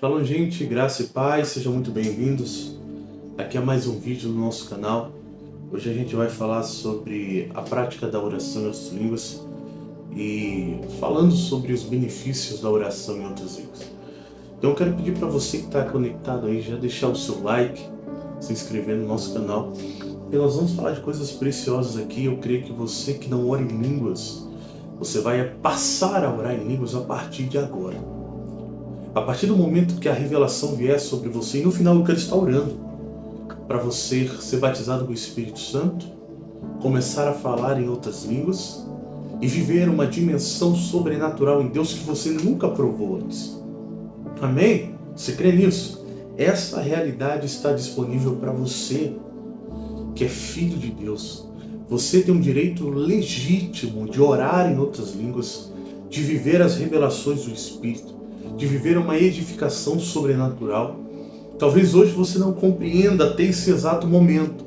Shalom, gente, graça e paz, sejam muito bem-vindos. Aqui é mais um vídeo no nosso canal. Hoje a gente vai falar sobre a prática da oração em outras línguas e falando sobre os benefícios da oração em outras línguas. Então eu quero pedir para você que está conectado aí, já deixar o seu like, se inscrever no nosso canal. E nós vamos falar de coisas preciosas aqui. Eu creio que você que não ora em línguas, você vai passar a orar em línguas a partir de agora. A partir do momento que a revelação vier sobre você, e no final eu quero estar orando para você ser batizado com o Espírito Santo, começar a falar em outras línguas e viver uma dimensão sobrenatural em Deus que você nunca provou antes. Amém? Você crê nisso? Essa realidade está disponível para você, que é filho de Deus. Você tem um direito legítimo de orar em outras línguas, de viver as revelações do Espírito, de viver uma edificação sobrenatural. Talvez hoje você não compreenda até esse exato momento,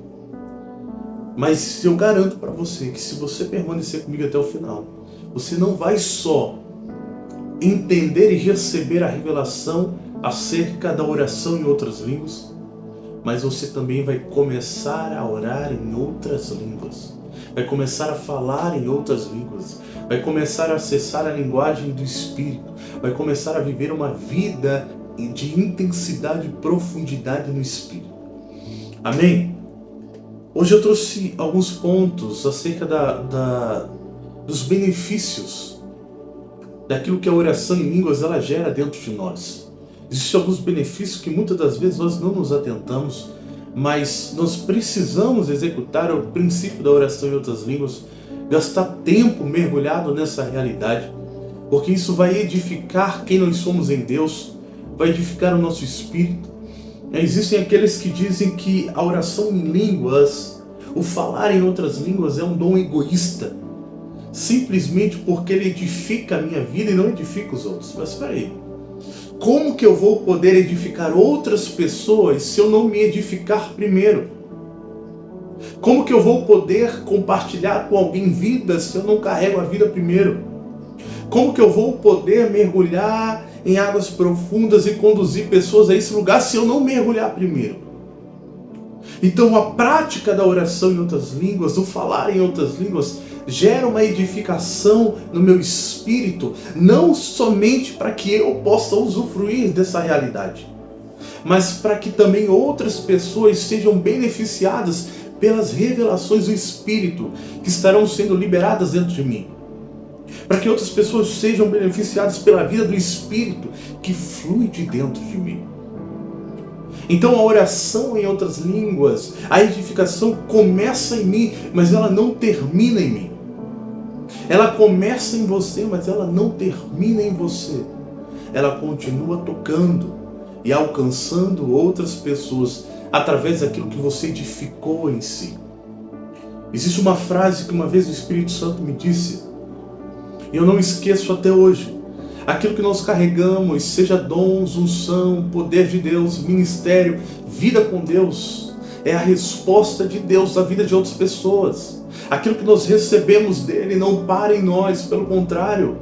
mas eu garanto para você que se você permanecer comigo até o final, você não vai só entender e receber a revelação acerca da oração em outras línguas, mas você também vai começar a orar em outras línguas, vai começar a falar em outras línguas, vai começar a acessar a linguagem do Espírito, vai começar a viver uma vida de intensidade e profundidade no Espírito. Amém? Hoje eu trouxe alguns pontos acerca dos benefícios daquilo que a oração em línguas ela gera dentro de nós. Existem alguns benefícios que muitas das vezes nós não nos atentamos, mas nós precisamos executar o princípio da oração em outras línguas, gastar tempo mergulhado nessa realidade, porque isso vai edificar quem nós somos em Deus, vai edificar o nosso espírito. Existem aqueles que dizem que a oração em línguas, o falar em outras línguas é um dom egoísta, simplesmente porque ele edifica a minha vida e não edifica os outros. Mas espera aí, como que eu vou poder edificar outras pessoas se eu não me edificar primeiro? Como que eu vou poder compartilhar com alguém vida se eu não carrego a vida primeiro? Como que eu vou poder mergulhar em águas profundas e conduzir pessoas a esse lugar se eu não mergulhar primeiro? Então a prática da oração em outras línguas, do falar em outras línguas, gera uma edificação no meu espírito, não somente para que eu possa usufruir dessa realidade, mas para que também outras pessoas sejam beneficiadas pelas revelações do Espírito que estarão sendo liberadas dentro de mim. Para que outras pessoas sejam beneficiadas pela vida do Espírito que flui de dentro de mim. Então a oração em outras línguas, a edificação começa em mim, mas ela não termina em mim. Ela começa em você, mas ela não termina em você. Ela continua tocando e alcançando outras pessoas através daquilo que você edificou em si. Existe uma frase que uma vez o Espírito Santo me disse, e eu não esqueço até hoje. Aquilo que nós carregamos, seja dons, unção, poder de Deus, ministério, vida com Deus, é a resposta de Deus à vida de outras pessoas. Aquilo que nós recebemos dele não para em nós, pelo contrário,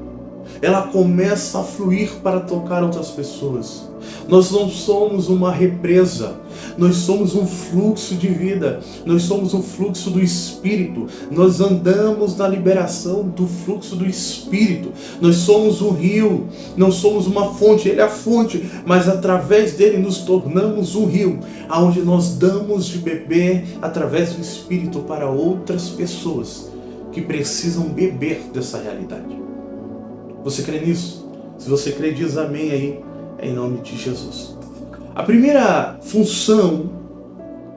ela começa a fluir para tocar outras pessoas. Nós não somos uma represa, nós somos um fluxo de vida, nós somos um fluxo do Espírito, nós andamos na liberação do fluxo do Espírito, nós somos um rio, não somos uma fonte, ele é a fonte, mas através dele nos tornamos um rio, onde nós damos de beber através do Espírito para outras pessoas que precisam beber dessa realidade. Você crê nisso? Se você crê, diz amém aí, em nome de Jesus. A primeira função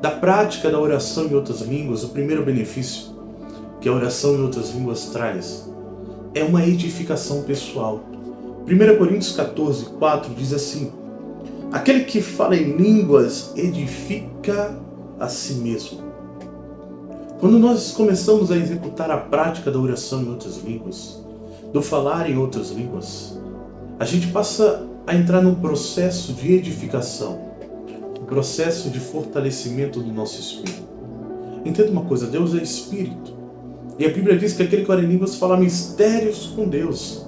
da prática da oração em outras línguas, o primeiro benefício que a oração em outras línguas traz, é uma edificação pessoal. 1 Coríntios 14, 4 diz assim: aquele que fala em línguas edifica a si mesmo. Quando nós começamos a executar a prática da oração em outras línguas, do falar em outras línguas, a gente passa a entrar num processo de edificação, um processo de fortalecimento do nosso espírito. Entenda uma coisa, Deus é espírito. E a Bíblia diz que aquele que ora em línguas fala mistérios com Deus.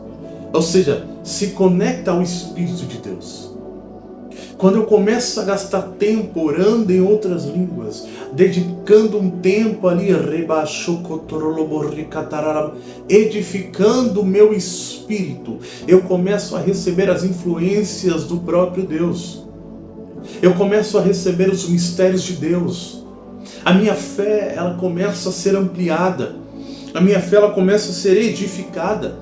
Ou seja, se conecta ao Espírito de Deus. Quando eu começo a gastar tempo orando em outras línguas, dedicando um tempo ali, edificando o meu espírito, eu começo a receber as influências do próprio Deus. Eu começo a receber os mistérios de Deus. A minha fé, ela começa a ser ampliada. A minha fé, ela começa a ser edificada.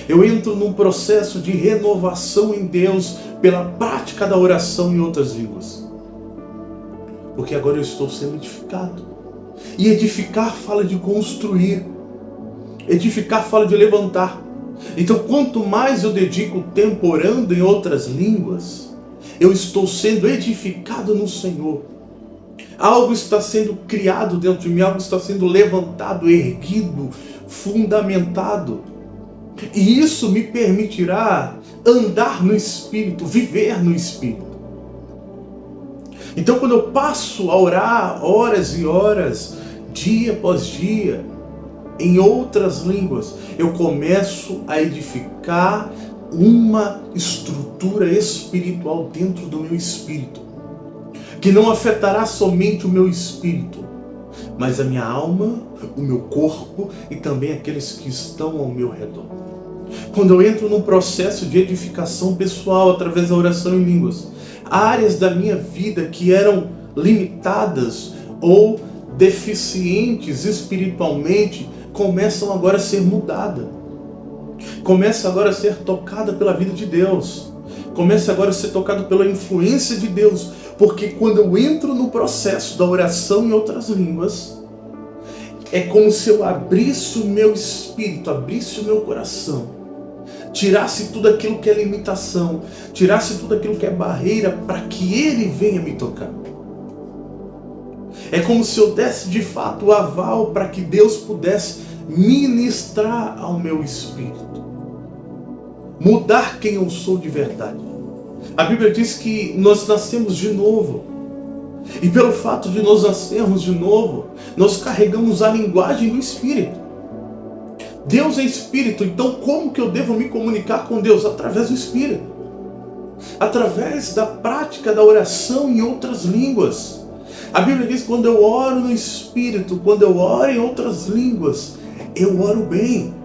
Eu entro num processo de renovação em Deus pela prática da oração em outras línguas. Porque agora eu estou sendo edificado. E edificar fala de construir. Edificar fala de levantar. Então, quanto mais eu dedico tempo orando em outras línguas, eu estou sendo edificado no Senhor. Algo está sendo criado dentro de mim, algo está sendo levantado, erguido, fundamentado. E isso me permitirá andar no Espírito, viver no Espírito. Então, quando eu passo a orar horas e horas, dia após dia, em outras línguas, eu começo a edificar uma estrutura espiritual dentro do meu espírito, que não afetará somente o meu espírito, mas a minha alma, o meu corpo e também aqueles que estão ao meu redor. Quando eu entro num processo de edificação pessoal através da oração em línguas, áreas da minha vida que eram limitadas ou deficientes espiritualmente começam agora a ser mudadas. Começa agora a ser tocada pela vida de Deus. Começa agora a ser tocado pela influência de Deus. Porque quando eu entro no processo da oração em outras línguas, é como se eu abrisse o meu espírito, abrisse o meu coração, tirasse tudo aquilo que é limitação, tirasse tudo aquilo que é barreira para que Ele venha me tocar. É como se eu desse de fato o aval para que Deus pudesse ministrar ao meu espírito, mudar quem eu sou de verdade. A Bíblia diz que nós nascemos de novo. E pelo fato de nós nascermos de novo, nós carregamos a linguagem do Espírito. Deus é Espírito, então como que eu devo me comunicar com Deus? Através do Espírito. Através da prática da oração em outras línguas. A Bíblia diz que quando eu oro no Espírito, quando eu oro em outras línguas, eu oro bem.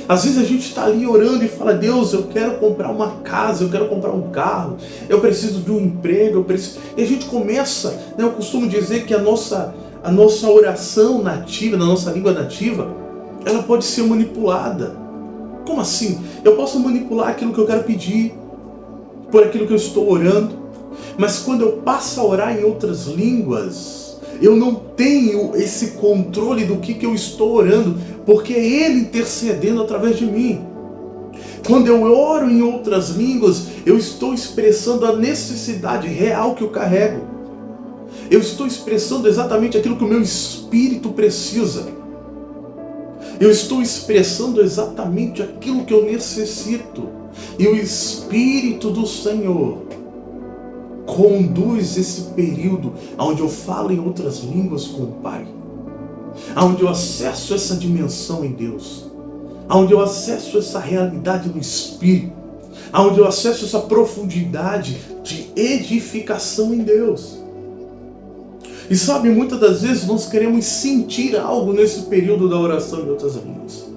Às vezes a gente está ali orando e fala: Deus, eu quero comprar uma casa, eu quero comprar um carro, eu preciso de um emprego, eu preciso... E a gente começa, né, eu costumo dizer que a nossa oração nativa, na nossa língua nativa, ela pode ser manipulada. Como assim? Eu posso manipular aquilo que eu quero pedir, por aquilo que eu estou orando, mas quando eu passo a orar em outras línguas, eu não tenho esse controle do que eu estou orando, porque é Ele intercedendo através de mim. Quando eu oro em outras línguas, eu estou expressando a necessidade real que eu carrego. Eu estou expressando exatamente aquilo que o meu espírito precisa. Eu estou expressando exatamente aquilo que eu necessito. E o Espírito do Senhor conduz esse período onde eu falo em outras línguas com o Pai, onde eu acesso essa dimensão em Deus, onde eu acesso essa realidade no Espírito, onde eu acesso essa profundidade de edificação em Deus. E sabe, muitas das vezes nós queremos sentir algo nesse período da oração em outras línguas,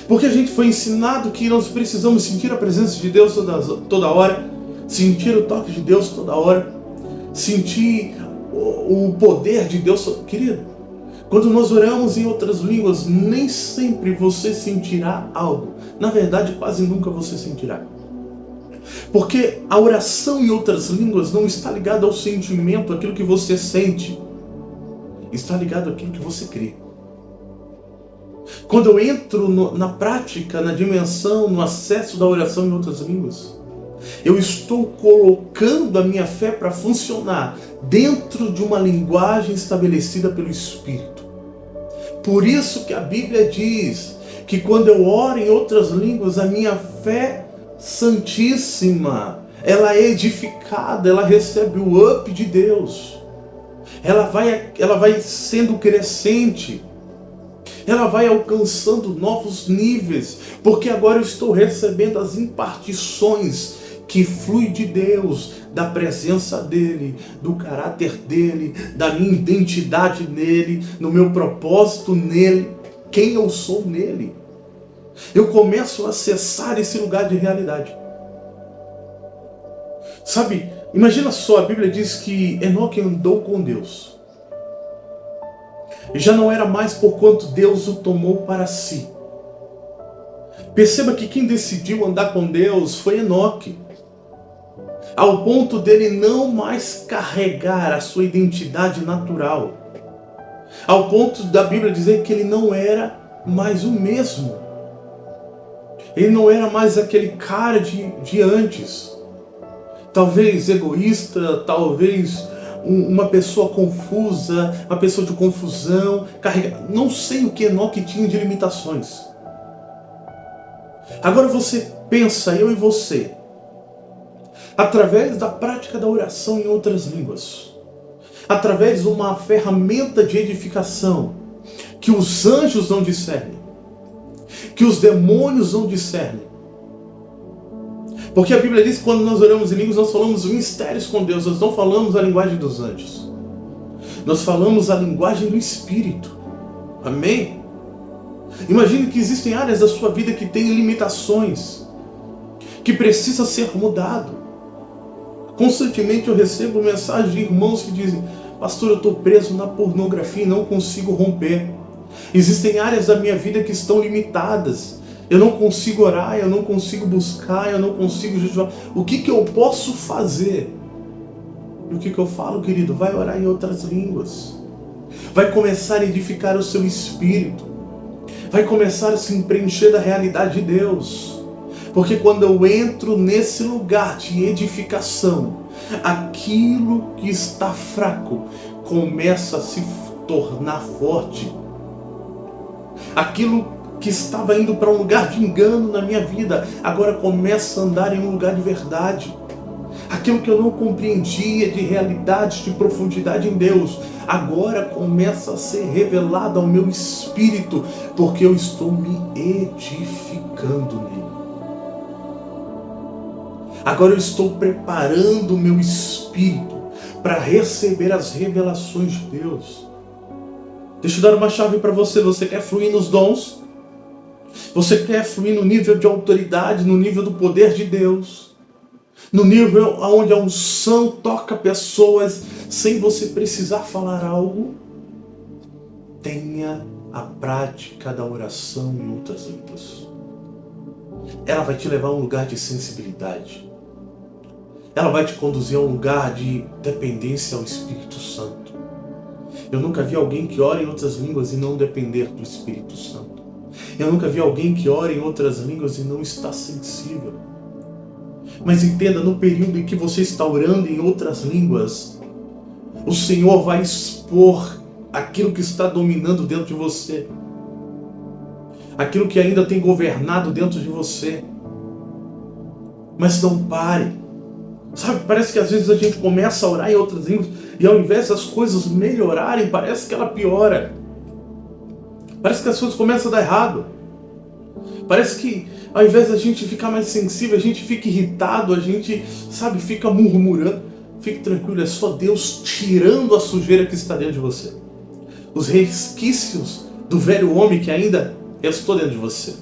porque a gente foi ensinado que nós precisamos sentir a presença de Deus toda hora, sentir o toque de Deus toda hora, sentir o poder de Deus. Querido, quando nós oramos em outras línguas, nem sempre você sentirá algo. Na verdade, quase nunca você sentirá. Porque a oração em outras línguas não está ligada ao sentimento, aquilo que você sente. Está ligado àquilo que você crê. Quando eu entro na prática, na dimensão, no acesso da oração em outras línguas, eu estou colocando a minha fé para funcionar dentro de uma linguagem estabelecida pelo Espírito. Por isso que a Bíblia diz que quando eu oro em outras línguas, a minha fé santíssima, ela é edificada, ela recebe o up de Deus. Ela vai sendo crescente. Ela vai alcançando novos níveis, porque agora eu estou recebendo as impartições que flui de Deus, da presença dEle, do caráter dEle, da minha identidade nele, no meu propósito nele, quem eu sou nele. Eu começo a acessar esse lugar de realidade. Sabe, imagina só, a Bíblia diz que Enoque andou com Deus. E já não era mais por quanto Deus o tomou para si. Perceba que quem decidiu andar com Deus foi Enoque. Ao ponto dele não mais carregar a sua identidade natural. Ao ponto da Bíblia dizer que ele não era mais o mesmo. Ele não era mais aquele cara de antes. Talvez egoísta, talvez uma pessoa confusa, uma pessoa de confusão, não sei o que Enoque tinha de limitações. Agora você pensa, eu e você, através da prática da oração em outras línguas, através de uma ferramenta de edificação que os anjos não discernem, que os demônios não discernem. Porque a Bíblia diz que quando nós oramos em línguas, nós falamos mistérios com Deus, nós não falamos a linguagem dos anjos. Nós falamos a linguagem do Espírito. Amém? Imagine que existem áreas da sua vida que têm limitações, que precisa ser mudado. Constantemente eu recebo mensagens de irmãos que dizem: pastor, eu estou preso na pornografia e não consigo romper. Existem áreas da minha vida que estão limitadas. Eu não consigo orar, eu não consigo buscar, eu não consigo jejuar. O que eu posso fazer? E o que eu falo, querido? Vai orar em outras línguas. Vai começar a edificar o seu espírito. Vai começar a se preencher da realidade de Deus. Porque quando eu entro nesse lugar de edificação, aquilo que está fraco começa a se tornar forte. Aquilo que estava indo para um lugar de engano na minha vida, agora começa a andar em um lugar de verdade. Aquilo que eu não compreendia de realidade, de profundidade em Deus, agora começa a ser revelado ao meu espírito, porque eu estou me edificando nele. Agora eu estou preparando o meu espírito para receber as revelações de Deus. Deixa eu dar uma chave para você. Você quer fluir nos dons? Você quer fluir no nível de autoridade, no nível do poder de Deus? No nível onde a unção toca pessoas sem você precisar falar algo? Tenha a prática da oração em outras línguas. Ela vai te levar a um lugar de sensibilidade. Ela vai te conduzir a um lugar de dependência ao Espírito Santo. Eu nunca vi alguém que ora em outras línguas e não depender do Espírito Santo. Eu nunca vi alguém que ora em outras línguas e não está sensível. Mas entenda, no período em que você está orando em outras línguas, o Senhor vai expor aquilo que está dominando dentro de você. Aquilo que ainda tem governado dentro de você. Mas não pare. Sabe, parece que às vezes a gente começa a orar em outras línguas e ao invés das coisas melhorarem, parece que ela piora. Parece que as coisas começam a dar errado. Parece que ao invés da gente ficar mais sensível, a gente fica irritado, a gente, sabe, fica murmurando. Fique tranquilo, é só Deus tirando a sujeira que está dentro de você. Os resquícios do velho homem que ainda restou dentro de você.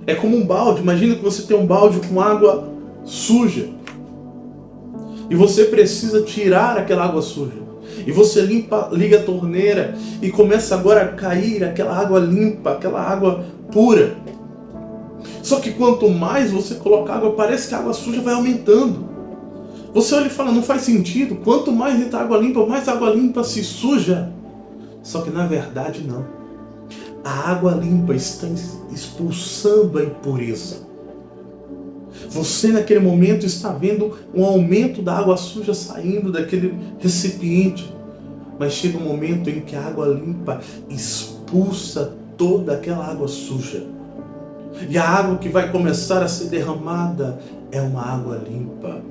É como um balde, imagina que você tem um balde com água suja. E você precisa tirar aquela água suja. E você liga a torneira e começa agora a cair aquela água limpa, aquela água pura. Só que quanto mais você coloca água, parece que a água suja vai aumentando. Você olha e fala, não faz sentido. Quanto mais entra água limpa, mais água limpa se suja. Só que na verdade não. A água limpa está expulsando a impureza. Você naquele momento está vendo um aumento da água suja saindo daquele recipiente. Mas chega um momento em que a água limpa expulsa toda aquela água suja. E a água que vai começar a ser derramada é uma água limpa.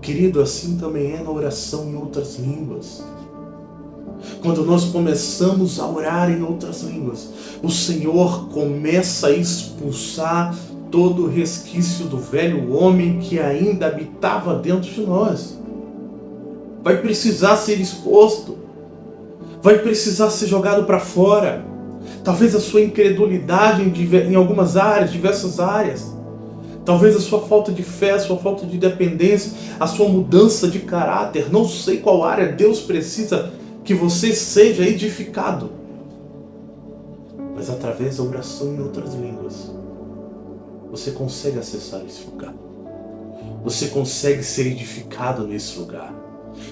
Querido, assim também é na oração em outras línguas. Quando nós começamos a orar em outras línguas, o Senhor começa a expulsar todo resquício do velho homem que ainda habitava dentro de nós. Vai precisar ser exposto. Vai precisar ser jogado para fora. Talvez a sua incredulidade em algumas áreas, diversas áreas. Talvez a sua falta de fé, a sua falta de dependência, a sua mudança de caráter. Não sei qual área Deus precisa que você seja edificado. Mas através da oração em outras línguas, você consegue acessar esse lugar. Você consegue ser edificado nesse lugar.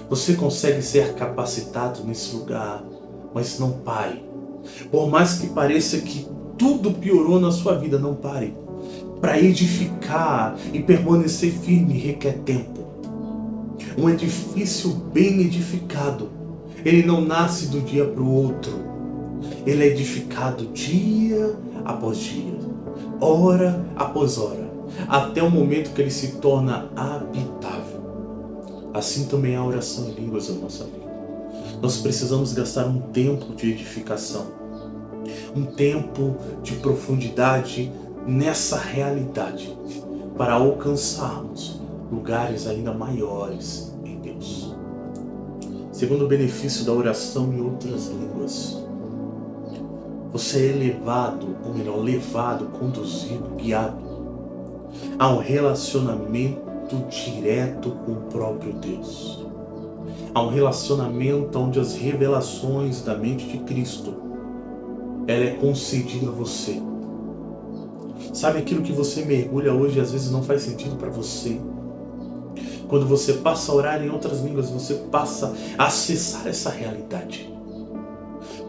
Você consegue ser capacitado nesse lugar. Mas não pare. Por mais que pareça que tudo piorou na sua vida, não pare. Para edificar e permanecer firme requer tempo. Um edifício bem edificado, ele não nasce do dia para o outro. Ele é edificado dia após dia, hora após hora, até o momento que ele se torna habitável. Assim também é a oração em línguas da nossa vida. Nós precisamos gastar um tempo de edificação, um tempo de profundidade nessa realidade, para alcançarmos lugares ainda maiores em Deus. Segundo benefício da oração em outras línguas, você é levado, conduzido, guiado a um relacionamento direto com o próprio Deus. A um relacionamento onde as revelações da mente de Cristo, ela é concedida a você. Sabe aquilo que você mergulha hoje e às vezes não faz sentido para você? Quando você passa a orar em outras línguas, você passa a acessar essa realidade.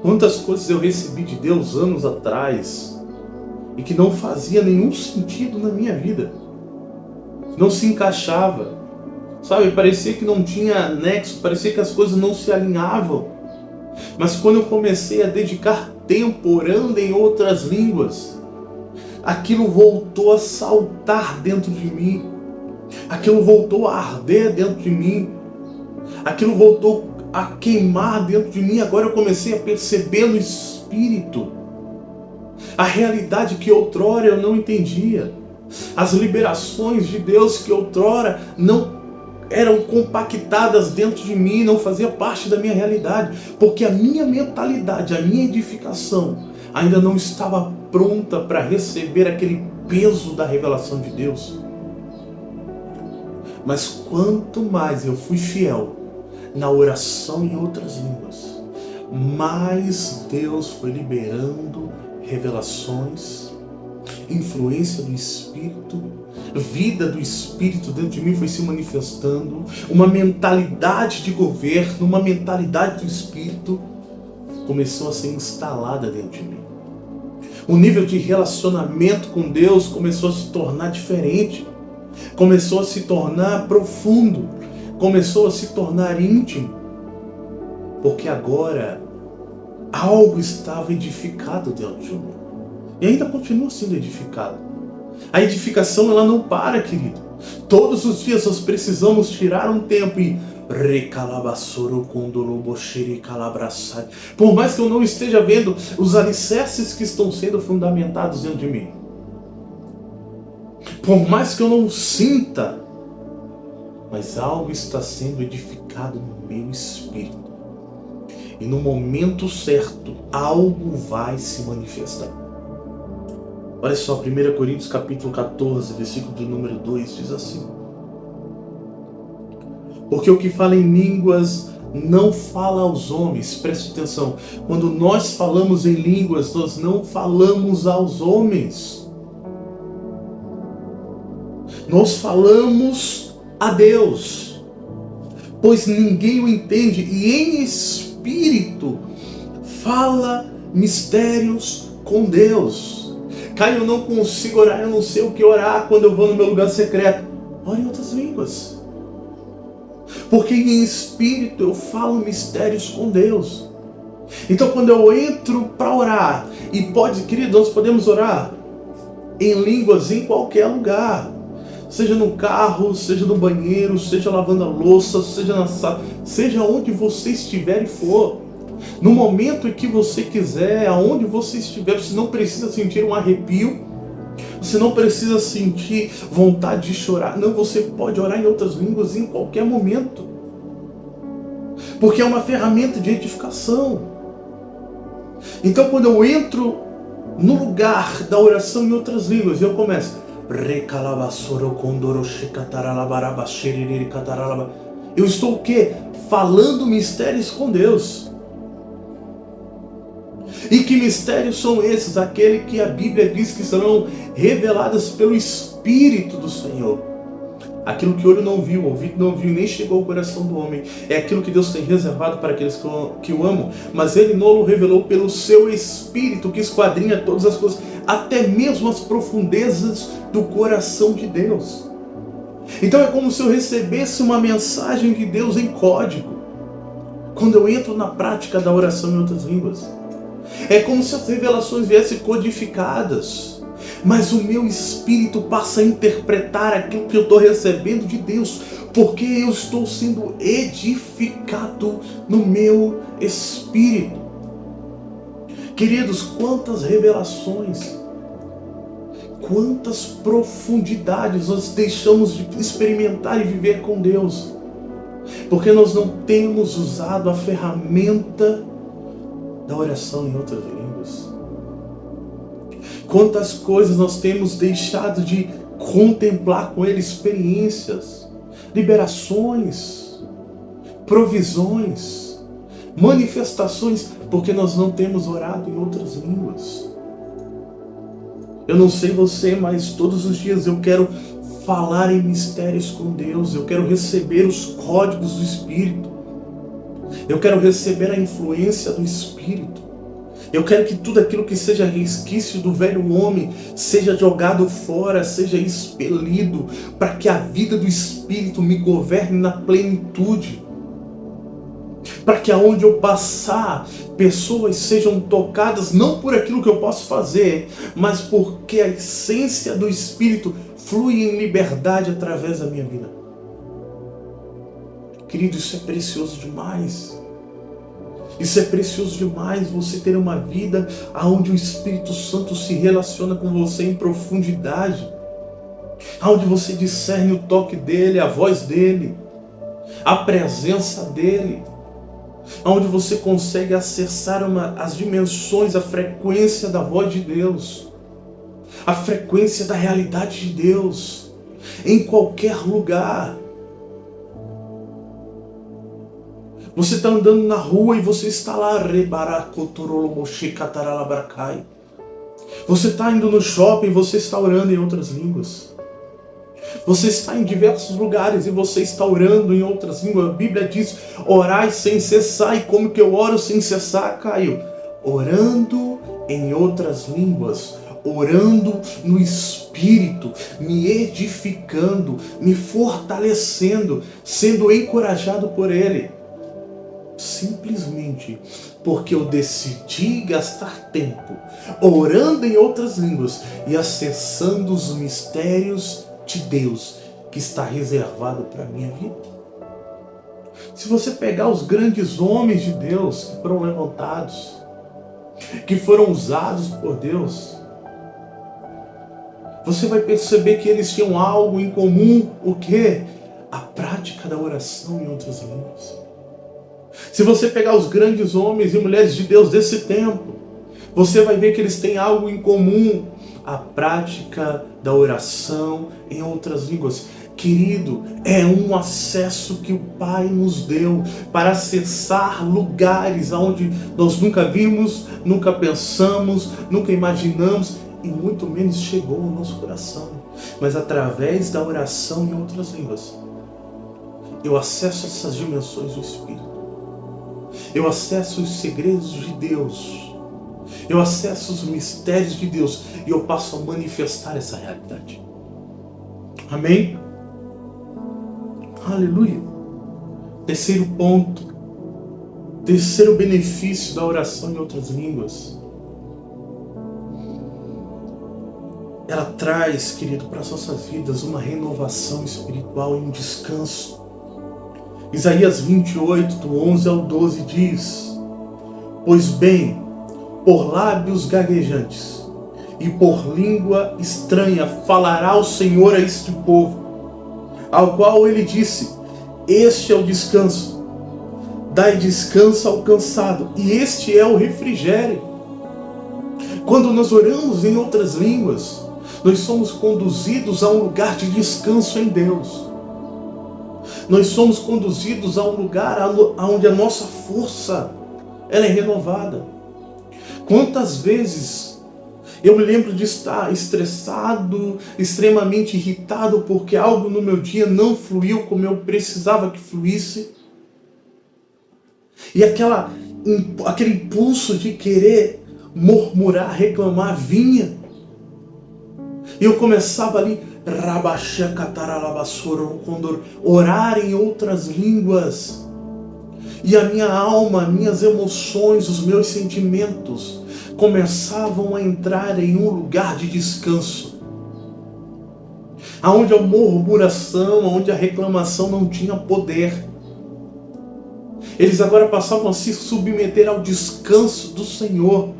Quantas coisas eu recebi de Deus anos atrás e que não fazia nenhum sentido na minha vida. Não se encaixava. Sabe, parecia que não tinha nexo, parecia que as coisas não se alinhavam. Mas quando eu comecei a dedicar tempo orando em outras línguas, aquilo voltou a saltar dentro de mim. Aquilo voltou a arder dentro de mim. Aquilo voltou a queimar dentro de mim. Agora eu comecei a perceber no Espírito a realidade que outrora eu não entendia. As liberações de Deus que outrora não eram compactadas dentro de mim, não fazia parte da minha realidade, porque a minha mentalidade, a minha edificação ainda não estava pronta para receber aquele peso da revelação de Deus. Mas quanto mais eu fui fiel na oração em outras línguas, mais Deus foi liberando revelações, influência do Espírito, vida do Espírito dentro de mim foi se manifestando, uma mentalidade de governo, uma mentalidade do Espírito começou a ser instalada dentro de mim. O nível de relacionamento com Deus começou a se tornar diferente, começou a se tornar profundo, começou a se tornar íntimo, porque agora algo estava edificado dentro de mim. E ainda continua sendo edificado. A edificação ela não para, querido. Todos os dias nós precisamos tirar um tempo e por mais que eu não esteja vendo os alicerces que estão sendo fundamentados dentro de mim, por mais que eu não sinta, mas algo está sendo edificado no meu espírito. E no momento certo, algo vai se manifestar. Olha só, 1 Coríntios capítulo 14, versículo de número 2, diz assim: porque o que fala em línguas não fala aos homens. Preste atenção, quando nós falamos em línguas, nós não falamos aos homens. Nós falamos a Deus, pois ninguém o entende, e em espírito fala mistérios com Deus. Caio, eu não consigo orar, eu não sei o que orar quando eu vou no meu lugar secreto. Ore em outras línguas. Porque em espírito eu falo mistérios com Deus. Então quando eu entro para orar, e pode, querido, nós podemos orar em línguas em qualquer lugar. Seja no carro, seja no banheiro, seja lavando a louça, seja na sala, seja onde você estiver e for. No momento em que você quiser, aonde você estiver, você não precisa sentir um arrepio, Você não precisa sentir vontade de chorar. Não, você pode orar em outras línguas em qualquer momento. Porque é uma ferramenta de edificação. Então quando eu entro no lugar da oração em outras línguas, eu começo. Eu estou o quê? Falando mistérios com Deus. E que mistérios são esses? Aquele que a Bíblia diz que serão revelados pelo Espírito do Senhor. Aquilo que o olho não viu, o ouvido não viu, nem chegou ao coração do homem. É aquilo que Deus tem reservado para aqueles que o amam. Mas Ele não o revelou pelo seu Espírito, que esquadrinha todas as coisas, até mesmo as profundezas do coração de Deus. Então é como se eu recebesse uma mensagem de Deus em código, quando eu entro na prática da oração em outras línguas. É como se as revelações viessem codificadas, mas o meu espírito passa a interpretar aquilo que eu estou recebendo de Deus, porque eu estou sendo edificado no meu espírito. Queridos, quantas revelações, quantas profundidades nós deixamos de experimentar e viver com Deus, porque nós não temos usado a ferramenta da oração em outras línguas. Quantas coisas nós temos deixado de contemplar com Ele, experiências, liberações, provisões, manifestações, porque nós não temos orado em outras línguas. Eu não sei você, mas todos os dias eu quero falar em mistérios com Deus, eu quero receber os códigos do Espírito. Eu quero receber a influência do Espírito. Eu quero que tudo aquilo que seja resquício do velho homem seja jogado fora, seja expelido, para que a vida do Espírito me governe na plenitude. Para que aonde eu passar, pessoas sejam tocadas não por aquilo que eu posso fazer, mas porque a essência do Espírito flui em liberdade através da minha vida. Querido, isso é precioso demais. Isso é precioso demais, você ter uma vida onde o Espírito Santo se relaciona com você em profundidade. Onde você discerne o toque dele, a voz dele, a presença dele. Onde você consegue acessar as dimensões, a frequência da voz de Deus. A frequência da realidade de Deus. Em qualquer lugar. Você está andando na rua e você está lá. Você está indo no shopping e você está orando em outras línguas. Você está em diversos lugares e você está orando em outras línguas. A Bíblia diz, orai sem cessar. E como que eu oro sem cessar, Caio? Orando em outras línguas. Orando no Espírito, me edificando, me fortalecendo, sendo encorajado por Ele. Simplesmente porque eu decidi gastar tempo orando em outras línguas e acessando os mistérios de Deus que está reservado para a minha vida. Se você pegar os grandes homens de Deus que foram levantados, que foram usados por Deus, você vai perceber que eles tinham algo em comum. O quê? A prática da oração em outras línguas. Se você pegar os grandes homens e mulheres de Deus desse tempo, você vai ver que eles têm algo em comum. A prática da oração em outras línguas. Querido, é um acesso que o Pai nos deu para acessar lugares onde nós nunca vimos, nunca pensamos, nunca imaginamos e muito menos chegou ao nosso coração. Mas através da oração em outras línguas, eu acesso essas dimensões do Espírito. Eu acesso os segredos de Deus. Eu acesso os mistérios de Deus e eu passo a manifestar essa realidade. Amém? Aleluia. Terceiro ponto. Terceiro benefício da oração em outras línguas. Ela traz, querido, para as nossas vidas uma renovação espiritual e um descanso. Isaías 28, do 11 ao 12 diz: Pois bem, por lábios gaguejantes e por língua estranha falará o Senhor a este povo, ao qual ele disse: este é o descanso, dai descanso ao cansado, e este é o refrigério. Quando nós oramos em outras línguas, nós somos conduzidos a um lugar de descanso em Deus. Nós somos conduzidos a um lugar onde a nossa força ela é renovada. Quantas vezes eu me lembro de estar estressado, extremamente irritado, porque algo no meu dia não fluiu como eu precisava que fluísse. E aquele impulso de querer murmurar, reclamar, vinha. E eu começava ali, orar em outras línguas. E a minha alma, minhas emoções, os meus sentimentos começavam a entrar em um lugar de descanso, aonde a murmuração, aonde a reclamação não tinha poder. Eles agora passavam a se submeter ao descanso do Senhor,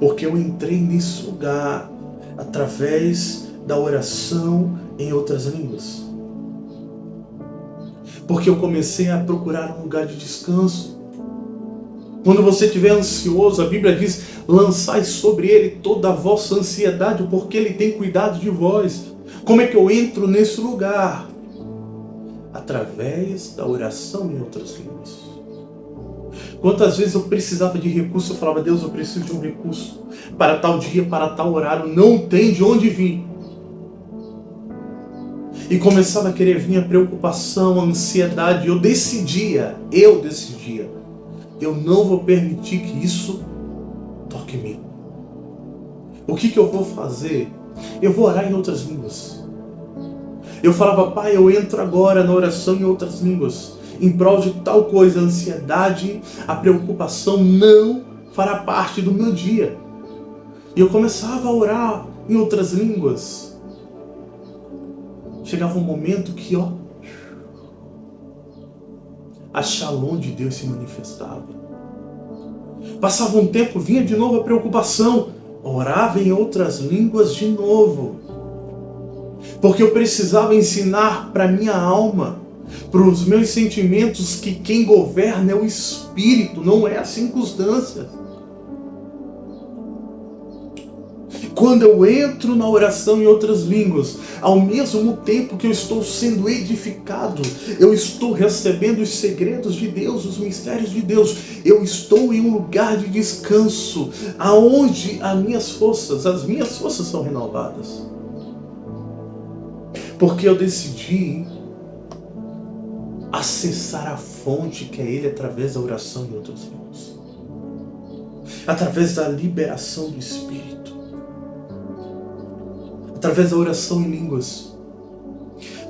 porque eu entrei nesse lugar através da oração em outras línguas. Porque eu comecei a procurar um lugar de descanso. Quando você estiver ansioso, a Bíblia diz: lançai sobre ele toda a vossa ansiedade, porque ele tem cuidado de vós. Como é que eu entro nesse lugar? Através da oração em outras línguas. Quantas vezes eu precisava de recurso, eu falava: Deus, eu preciso de um recurso para tal dia, para tal horário, não tem de onde vir. E começava a querer vir a preocupação, a ansiedade. Eu decidia, eu não vou permitir que isso toque em mim. O que eu vou fazer? Eu vou orar em outras línguas. Eu falava: Pai, eu entro agora na oração em outras línguas, em prol de tal coisa. A ansiedade, a preocupação não fará parte do meu dia. E eu começava a orar em outras línguas. Chegava um momento que, a Shalom de Deus se manifestava. Passava um tempo, vinha de novo a preocupação. Orava em outras línguas de novo. Porque eu precisava ensinar para minha alma, para os meus sentimentos, que quem governa é o Espírito, não é a circunstância. Quando eu entro na oração em outras línguas, ao mesmo tempo que eu estou sendo edificado, eu estou recebendo os segredos de Deus, os mistérios de Deus, eu estou em um lugar de descanso, aonde as minhas forças são renovadas. Porque eu decidi acessar a fonte que é Ele através da oração em outras línguas, através da liberação do Espírito, através da oração em línguas.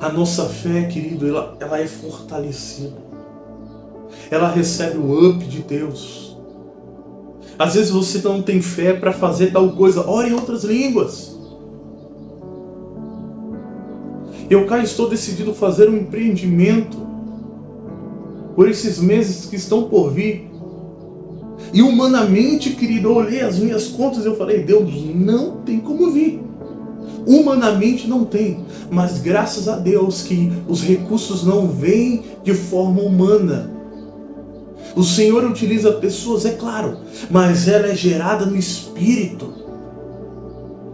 A nossa fé, querido, ela é fortalecida. Ela recebe o up de Deus. Às vezes você não tem fé para fazer tal coisa, ore em outras línguas. Eu cá estou decidido a fazer um empreendimento por esses meses que estão por vir. E humanamente, querido, eu olhei as minhas contas e eu falei: Deus, não tem como vir. Humanamente não tem, mas graças a Deus que os recursos não vêm de forma humana. O Senhor utiliza pessoas, é claro, mas ela é gerada no Espírito.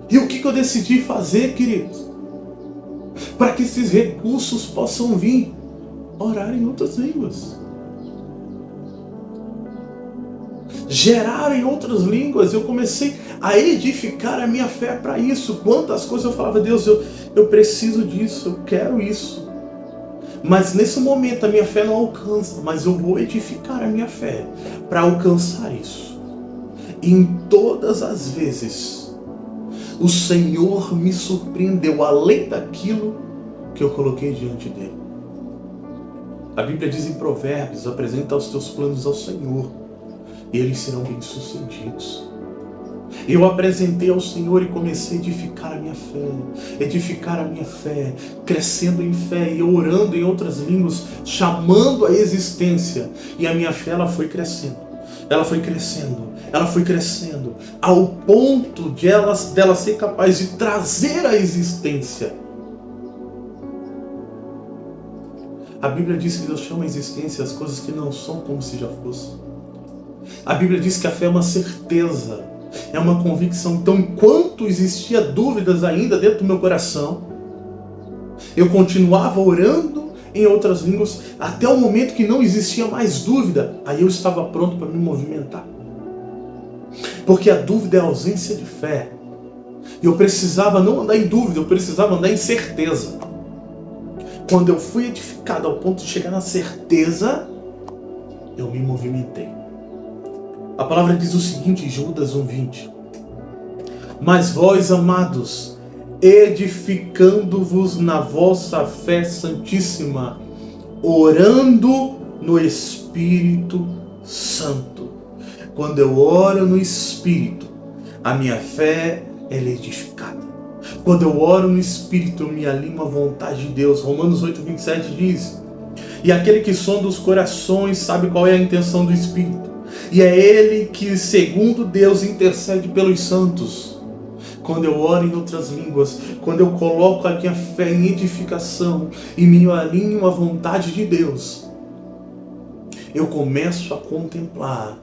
E o que eu decidi fazer, querido? Para que esses recursos possam vir, orar em outras línguas. Gerar em outras línguas. Eu comecei a edificar a minha fé para isso. Quantas coisas eu falava: Deus, eu preciso disso, eu quero isso. Mas nesse momento a minha fé não alcança, mas eu vou edificar a minha fé para alcançar isso. E em todas as vezes, o Senhor me surpreendeu além daquilo que eu coloquei diante dele. A Bíblia diz em Provérbios: apresenta os teus planos ao Senhor e eles serão bem-sucedidos. Eu apresentei ao Senhor e comecei a edificar a minha fé, crescendo em fé e orando em outras línguas, chamando a existência. E a minha fé ela foi crescendo. ela foi crescendo, ao ponto de dela ser capaz de trazer à existência. A Bíblia diz que Deus chama à existência as coisas que não são como se já fossem. A Bíblia diz que a fé é uma certeza, é uma convicção. Então, enquanto existia dúvidas ainda dentro do meu coração, eu continuava orando em outras línguas, até o momento que não existia mais dúvida, aí eu estava pronto para me movimentar. Porque a dúvida é a ausência de fé. E eu precisava não andar em dúvida, eu precisava andar em certeza. Quando eu fui edificado ao ponto de chegar na certeza, eu me movimentei. A palavra diz o seguinte em Judas 1:20. Mas vós, amados, edificando-vos na vossa fé santíssima, orando no Espírito Santo. Quando eu oro no Espírito, a minha fé ela é edificada. Quando eu oro no Espírito, eu me alinho à vontade de Deus. Romanos 8:27 diz: e aquele que sonda os corações sabe qual é a intenção do Espírito. E é Ele que, segundo Deus, intercede pelos santos. Quando eu oro em outras línguas, quando eu coloco a minha fé em edificação e me alinho à vontade de Deus, eu começo a contemplar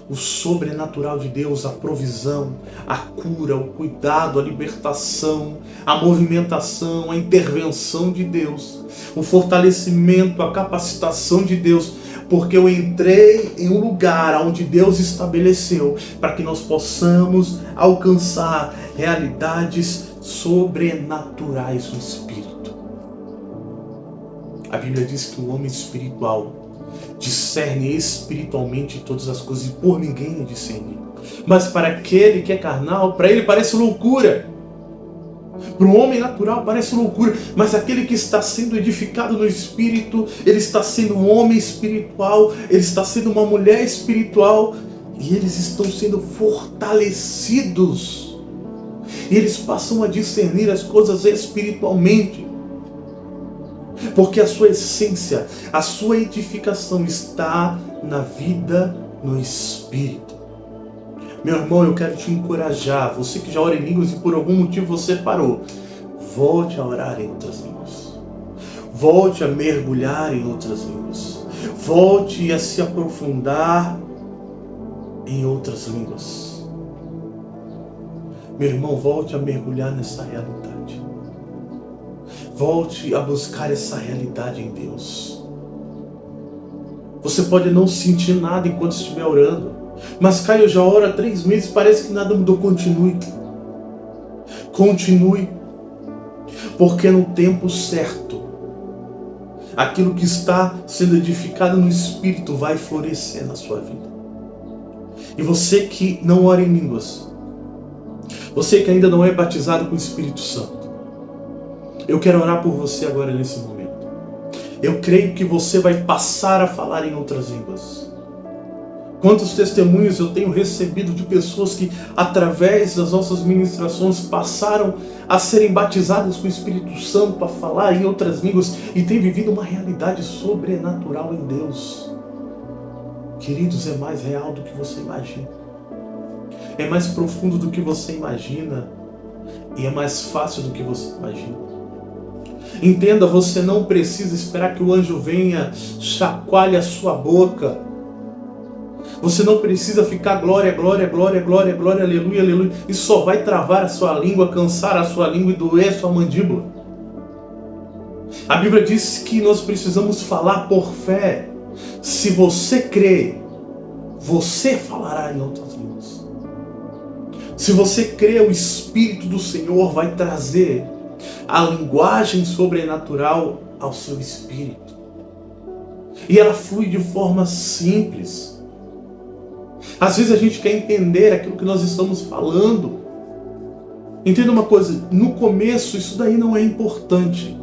o sobrenatural de Deus, a provisão, a cura, o cuidado, a libertação, a movimentação, a intervenção de Deus, o fortalecimento, a capacitação de Deus, porque eu entrei em um lugar onde Deus estabeleceu para que nós possamos alcançar realidades sobrenaturais no Espírito. A Bíblia diz que o homem espiritual discerne espiritualmente todas as coisas e por ninguém é discernido. Mas para aquele que é carnal, para ele parece loucura. Para o homem natural parece loucura, mas aquele que está sendo edificado no Espírito, ele está sendo um homem espiritual, ele está sendo uma mulher espiritual, e eles estão sendo fortalecidos. E eles passam a discernir as coisas espiritualmente. Porque a sua essência, a sua edificação está na vida no Espírito. Meu irmão, eu quero te encorajar, você que já ora em línguas e por algum motivo você parou, volte a orar em outras línguas. Volte a mergulhar em outras línguas. Volte a se aprofundar em outras línguas. Meu irmão, volte a mergulhar nessa realidade. Volte a buscar essa realidade em Deus. Você pode não sentir nada enquanto estiver orando. Mas Caio, já ora há 3 meses, parece que nada mudou. Continue. Continue. Porque no tempo certo, aquilo que está sendo edificado no Espírito vai florescer na sua vida. E você que não ora em línguas, você que ainda não é batizado com o Espírito Santo, eu quero orar por você agora nesse momento. Eu creio que você vai passar a falar em outras línguas. Quantos testemunhos eu tenho recebido de pessoas que, através das nossas ministrações, passaram a serem batizadas com o Espírito Santo para falar em outras línguas e têm vivido uma realidade sobrenatural em Deus. Queridos, é mais real do que você imagina. É mais profundo do que você imagina. E é mais fácil do que você imagina. Entenda, você não precisa esperar que o anjo venha, chacoalhe a sua boca. Você não precisa ficar glória, glória, glória, glória, glória, aleluia, aleluia. Isso só vai travar a sua língua, cansar a sua língua e doer a sua mandíbula. A Bíblia diz que nós precisamos falar por fé. Se você crê, você falará em outras línguas. Se você crê, o Espírito do Senhor vai trazer a linguagem sobrenatural ao seu espírito. E ela flui de forma simples. Às vezes a gente quer entender aquilo que nós estamos falando. Entenda uma coisa, no começo isso daí não é importante.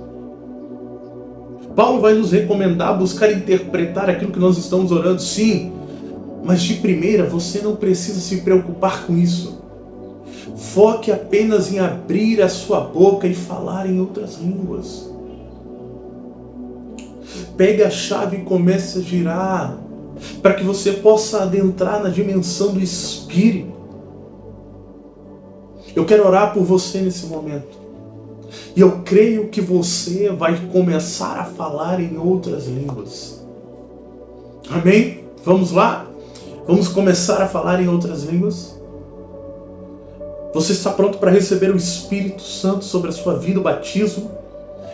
Paulo vai nos recomendar buscar interpretar aquilo que nós estamos orando, sim. Mas de primeira você não precisa se preocupar com isso. Foque apenas em abrir a sua boca e falar em outras línguas. Pegue a chave e comece a girar. para que você possa adentrar na dimensão do Espírito. Eu quero orar por você nesse momento. E eu creio que você vai começar a falar em outras línguas. Amém? Vamos lá? Vamos começar a falar em outras línguas? Você está pronto para receber o Espírito Santo sobre a sua vida, o batismo?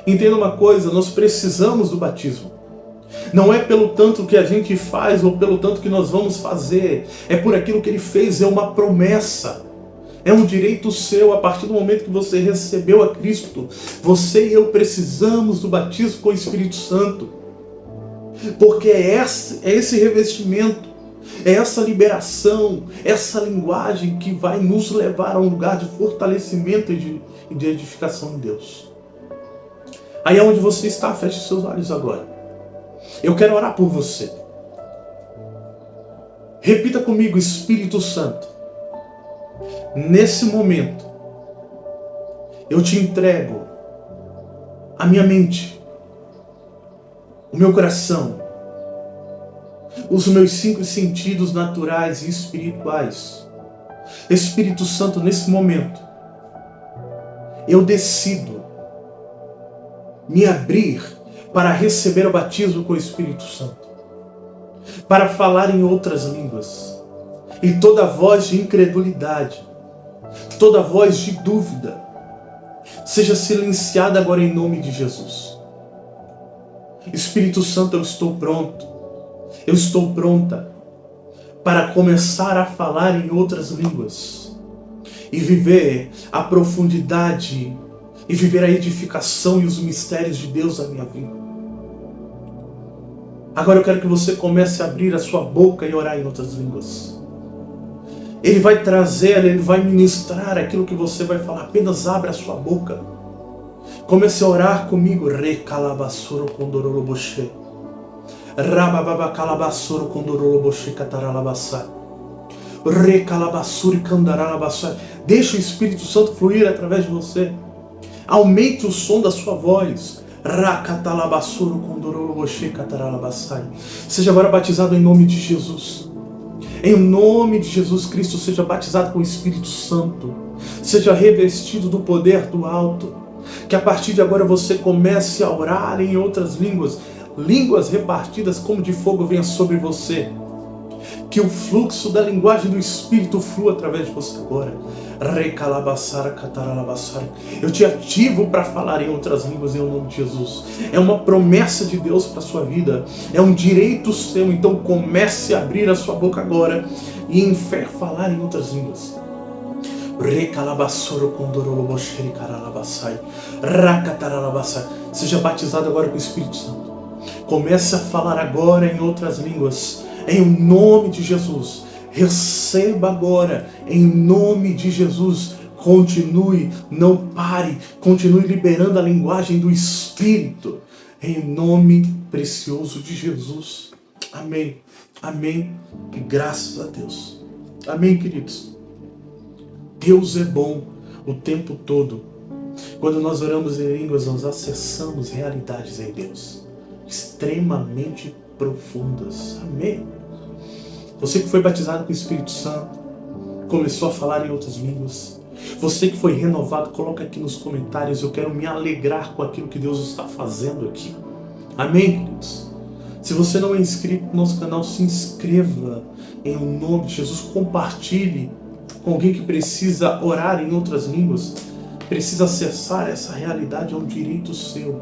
Entenda uma coisa, nós precisamos do batismo. Não é pelo tanto que a gente faz ou pelo tanto que nós vamos fazer. É por aquilo que Ele fez, é uma promessa. É um direito seu a partir do momento que você recebeu a Cristo. Você e eu precisamos do batismo com o Espírito Santo. Porque é esse revestimento, é essa liberação, essa linguagem que vai nos levar a um lugar de fortalecimento e de edificação em Deus. Aí onde você está, feche seus olhos agora. Eu quero orar por você. Repita comigo, Espírito Santo. Nesse momento, eu te entrego a minha mente, o meu coração, os meus 5 sentidos naturais e espirituais. Espírito Santo, nesse momento, eu decido me abrir para receber o batismo com o Espírito Santo, para falar em outras línguas, e toda voz de incredulidade, toda voz de dúvida, seja silenciada agora em nome de Jesus. Espírito Santo, eu estou pronto, eu estou pronta para começar a falar em outras línguas e viver a profundidade e viver a edificação e os mistérios de Deus na minha vida. Agora eu quero que você comece a abrir a sua boca e orar em outras línguas. Ele vai trazer, Ele vai ministrar aquilo que você vai falar. Apenas abra a sua boca. Comece a orar comigo. Recalabassoro condoroloboche. Rabababacalabassoro condoroloboche cataralabassai. Recalabassuri candaralabassai. Deixe o Espírito Santo fluir através de você. Aumente o som da sua voz. Rakatalabassoro condoroloboche cataralabassai. Seja agora batizado em nome de Jesus. Em nome de Jesus Cristo, seja batizado com o Espírito Santo. Seja revestido do poder do alto. Que a partir de agora você comece a orar em outras línguas. Línguas repartidas como de fogo venha sobre você. Que o fluxo da linguagem do Espírito flua através de você agora. Eu te ativo para falar em outras línguas em nome de Jesus. É uma promessa de Deus para a sua vida. É um direito seu. Então comece a abrir a sua boca agora e em fé falar em outras línguas. Seja batizado agora com o Espírito Santo. Comece a falar agora em outras línguas. Em nome de Jesus. Receba agora, em nome de Jesus. Continue, não pare, continue liberando a linguagem do Espírito, em nome precioso de Jesus. Amém, amém, e graças a Deus. Amém, queridos. Deus é bom o tempo todo. Quando nós oramos em línguas, nós acessamos realidades em Deus, extremamente profundas. Amém. Você que foi batizado com o Espírito Santo, começou a falar em outras línguas. Você que foi renovado, coloca aqui nos comentários. Eu quero me alegrar com aquilo que Deus está fazendo aqui. Amém, queridos? Se você não é inscrito no nosso canal, se inscreva em nome de Jesus. Compartilhe com alguém que precisa orar em outras línguas. Precisa acessar essa realidade, é um direito seu.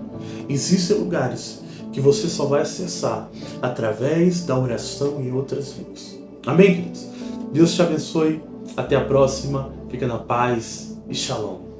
Existem lugares que você só vai acessar através da oração em outras línguas. Amém, queridos? Deus te abençoe. Até a próxima. Fica na paz e shalom.